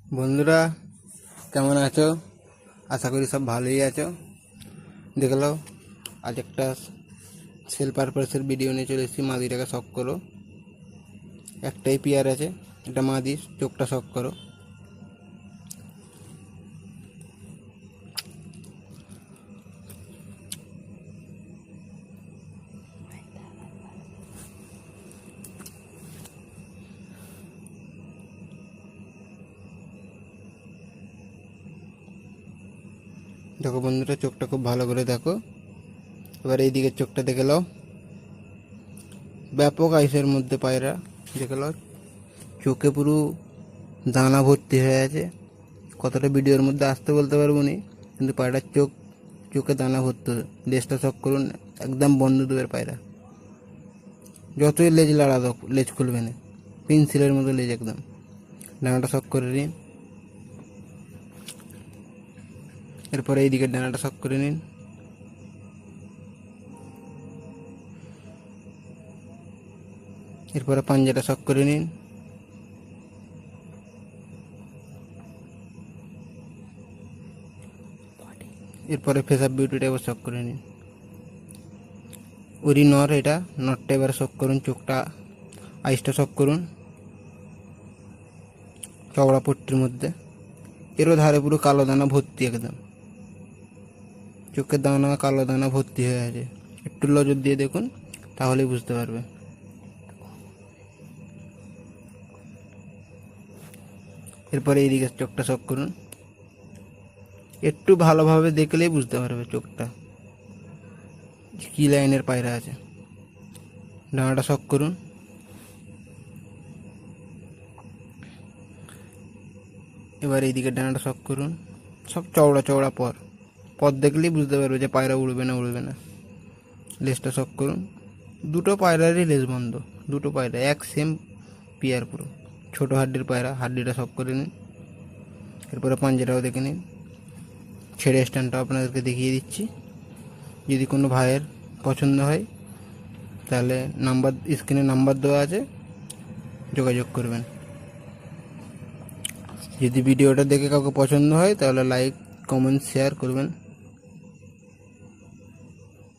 বন্ধুরা কেমন আছো? আশা করি সব ভালোই আছো। দেখলো আজ একটা সেল পারপাসের ভিডিও নিয়ে চলে এসেছি। মাদিটাকে শখ করো। একটাই পেয়ার আছে, এটা মাদি, চোখটা শখ করো। দেখো বন্ধুরা, চোখটা খুব ভালো করে দেখো। এবার এই দিকের চোখটা দেখে নাও। ব্যাপক আইসের মধ্যে পায়রা, দেখে নাও। চোখে পুরো দানা ভর্তি হয়ে আছে। কতটা ভিডিওর মধ্যে আসতে বলতে পারবো না, কিন্তু পায়রার চোখে দানা ভর্তি। লেজটা শখ করুন, একদম বন্ধ দুয়ের পায়রা। যতই লেজ লাড়া দাও লেজ খুলবে না, পেন্সিলের মতো লেজ একদম। ডানাটা শখ করে নিন। এরপরে এই দিকের ডানাটা শখ করে নিন। এরপরে পাঞ্জাটা শখ করে নিন। এরপরে ফেস অফ বিউটিটা এবার শখ করে নিন। ওরি নর, এটা নরটা এবার শখ করুন। চোখটা, আইসটা শখ করুন চওড়া পট্টির মধ্যে। এরও ধারে পুরো কালো দানা ভর্তি, একদম চোখের দানা কালো দানা ভর্তি হয়ে আছে। একটু নজর দিয়ে দেখুন, তাহলেই বুঝতে পারবে। এরপরে এই দিকের চোখটা শখ করুন। একটু ভালোভাবে দেখলেই বুঝতে পারবে চোখটা কি লাইনের পায়রা আছে। ডানাটা শখ করুন। এবার এই দিকের ডানাটা শখ করুন। সব চওড়া চওড়া পর দেখলেই বুঝতে পারবে যে পায়রা উড়বে না। লেজটা শখ করুন। দুটো পায়রারই লেজ বন্ধ, দুটো পায়রা এক সেম পেয়ার পুরো। ছোটো হাড্ডির পায়রা, হাড্ডিটা শখ করে নিন। এরপরে পাঞ্জাটাও দেখে নিন। ছেড়ে স্ট্যান্ডটা আপনাদেরকে দেখিয়ে দিচ্ছি। যদি কোনো ভাইয়ের পছন্দ হয় তাহলে স্ক্রিনে নাম্বার দেওয়া আছে, যোগাযোগ করবেন। যদি ভিডিওটা দেখে কাউকে পছন্দ হয় তাহলে লাইক, কমেন্ট, শেয়ার করবেন।